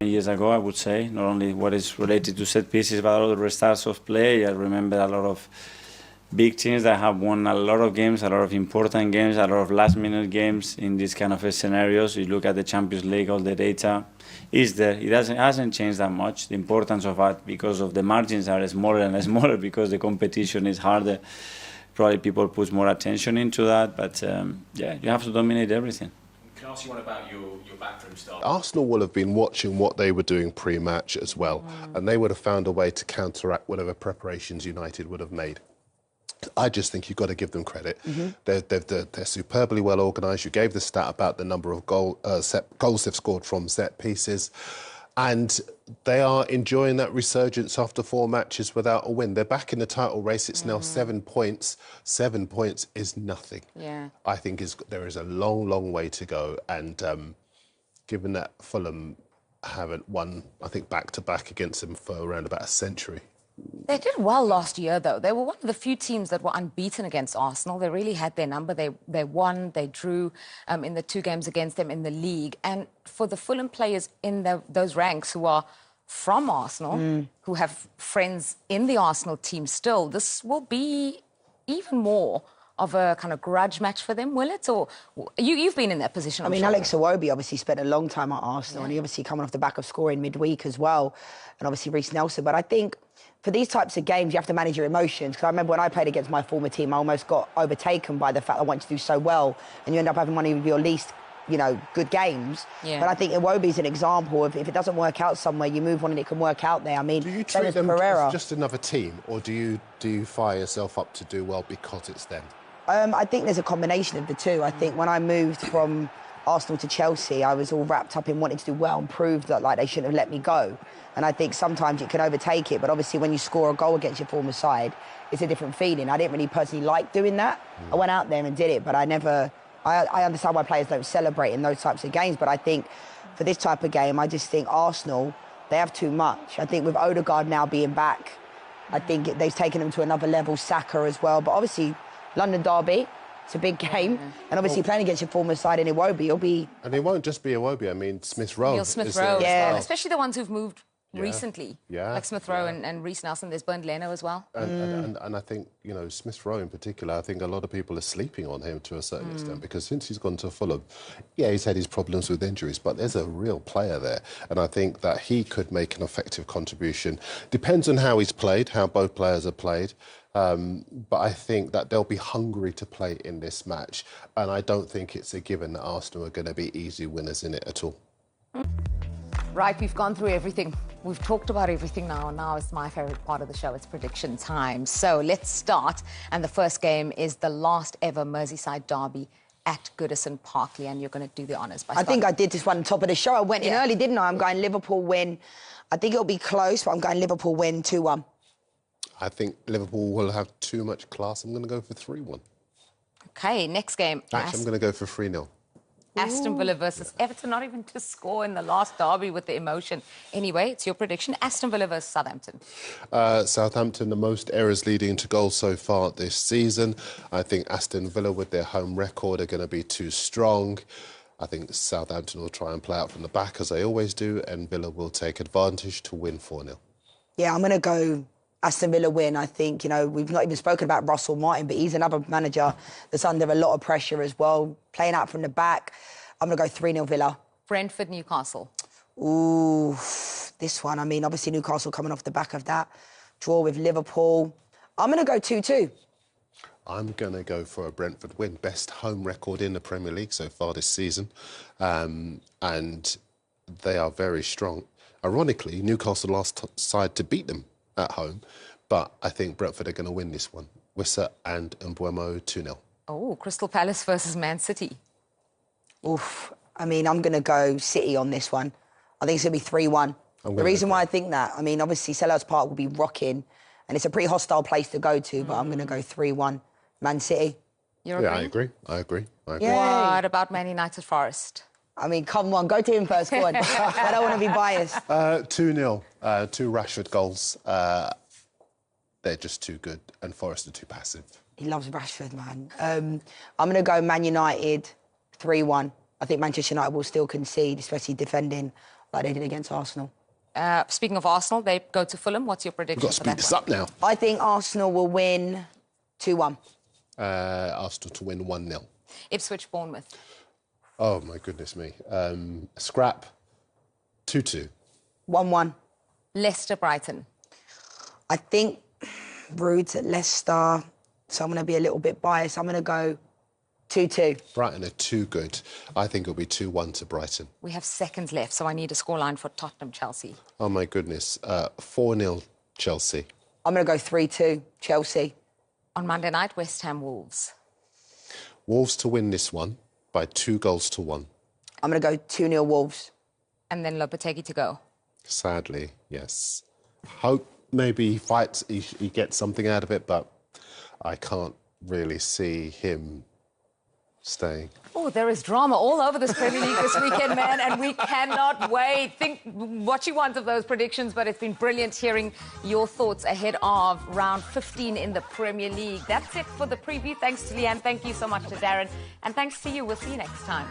Years ago, I would say, not only what is related to set pieces, but all the restarts of play. I remember a lot of big teams that have won a lot of games, a lot of important games, a lot of last-minute games in these kind of scenarios. You look at the Champions League, all the data is there. It hasn't changed that much. The importance of that, because of the margins are smaller and smaller, because the competition is harder. Probably people put more attention into that, but yeah, you have to dominate everything. Can I ask you one about your backroom staff? Arsenal will have been watching what they were doing pre-match as well, and they would have found a way to counteract whatever preparations United would have made. I just think you've got to give them credit. They're superbly well organised. You gave the stat about the number of goals they've scored from set pieces, and they are enjoying that resurgence after 4 matches without a win. They're back in the title race. It's now 7 points. 7 points is nothing. Yeah. I think there is a long, long way to go. And given that Fulham haven't won, I think, back-to-back against them for around about a century. They did well last year, though. They were one of the few teams that were unbeaten against Arsenal. They really had their number. They won, they drew in the 2 games against them in the league. And for the Fulham players in those ranks who are from Arsenal, who have friends in the Arsenal team still, this will be even more of a kind of grudge match for them, will it? Or you've been in that position, I mean, sure. Alex Iwobi obviously spent a long time at Arsenal, and he obviously coming off the back of scoring midweek as well, and obviously Reece Nelson. But I think for these types of games, you have to manage your emotions. Because I remember when I played against my former team, I almost got overtaken by the fact I wanted to do so well, and you end up having one of your least, good games. Yeah. But I think Iwobi's an example of if it doesn't work out somewhere, you move on and it can work out there. I mean, Do you treat them Pereira. as just another team, or do you fire yourself up to do well because it's them? I think there's a combination of the two. I think when I moved from Arsenal to Chelsea, I was all wrapped up in wanting to do well and prove that they shouldn't have let me go. And I think sometimes you can overtake it, but obviously when you score a goal against your former side, it's a different feeling. I didn't really personally like doing that. I went out there and did it, but I understand why players don't celebrate in those types of games, but I think for this type of game, I just think Arsenal, they have too much. I think with Odegaard now being back, I think they've taken them to another level, Saka as well, but obviously London derby, it's a big game, and obviously playing against your former side in Iwobi, you'll be... And it won't just be Iwobi. I mean, Smith Rowe. Neil Smith Rowe, Yeah. especially the ones who've moved recently, like Smith Rowe and Reece Nelson. There's Bernd Leno as well. And I think, Smith Rowe in particular, I think a lot of people are sleeping on him to a certain extent, because since he's gone to Fulham, he's had his problems with injuries, but there's a real player there. And I think that he could make an effective contribution. Depends on how he's played, how both players have played. But I think that they'll be hungry to play in this match. And I don't think it's a given that Arsenal are going to be easy winners in it at all. Right, we've gone through everything. We've talked about everything now. Now it's my favourite part of the show. It's prediction time. So let's start. And the first game is the last ever Merseyside derby at Goodison Parkley. And you're going to do the honours by starting. I think I did this one on top of the show. I went in early, didn't I? I'm going Liverpool win. I think it'll be close, but I'm going Liverpool win 2-1. I think Liverpool will have too much class. I'm going to go for 3-1. OK, next game. Actually, I'm going to go for 3-0. Aston Villa versus Everton, not even to score in the last derby with the emotion. Anyway, it's your prediction. Aston Villa versus Southampton. Southampton, the most errors leading to goals so far this season. I think Aston Villa, with their home record, are going to be too strong. I think Southampton will try and play out from the back, as they always do, and Villa will take advantage to win 4-0. Yeah, I'm going to go Aston Villa win. I think, we've not even spoken about Russell Martin, but he's another manager that's under a lot of pressure as well, playing out from the back. I'm going to go 3-0 Villa. Brentford, Newcastle. Ooh, this one. I mean, obviously Newcastle coming off the back of that draw with Liverpool. I'm going to go 2-2. I'm going to go for a Brentford win. Best home record in the Premier League so far this season. And they are very strong. Ironically, Newcastle last side to beat them at home, but I think Brentford are going to win this one. Wissa and Mbeumo 2-0. Oh, Crystal Palace versus Man City. Oof. I mean, I'm going to go City on this one. I think it's going to be 3-1. The reason why I think that, I mean, obviously Selhurst Park will be rocking, and it's a pretty hostile place to go to, but I'm going to go 3-1 Man City. You're agreeing? I agree. What about Man United Forest? I mean, come on, go to him first, go on. I don't want to be biased. 2-0, 2 Rashford goals. They're just too good, and Forest are too passive. He loves Rashford, man. I'm going to go Man United 3-1. I think Manchester United will still concede, especially defending like they did against Arsenal. Speaking of Arsenal, they go to Fulham. What's your prediction We've got to for speed that this one? up now. I think Arsenal will win 2-1. Arsenal to win 1-0. Ipswich, Bournemouth. Oh, my goodness me. Scrap, 2-2. 1-1. Leicester, Brighton. I think Rude's at Leicester, so I'm going to be a little bit biased. I'm going to go 2-2. Brighton are too good. I think it'll be 2-1 to Brighton. We have seconds left, so I need a scoreline for Tottenham, Chelsea. Oh, my goodness. 4-0 Chelsea. I'm going to go 3-2 Chelsea. On Monday night, West Ham, Wolves. Wolves to win this one by 2-1. I'm going to go 2-0 Wolves. And then Lopetegui to go. Sadly, yes. Hope maybe he fights, he gets something out of it, but I can't really see him staying. Oh, there is drama all over this Premier League this weekend, man, and we cannot wait. Think what you want of those predictions, but it's been brilliant hearing your thoughts ahead of round 15 in the Premier League. That's it for the preview. Thanks to Leanne. Thank you so much to Darren. And thanks to you. We'll see you next time.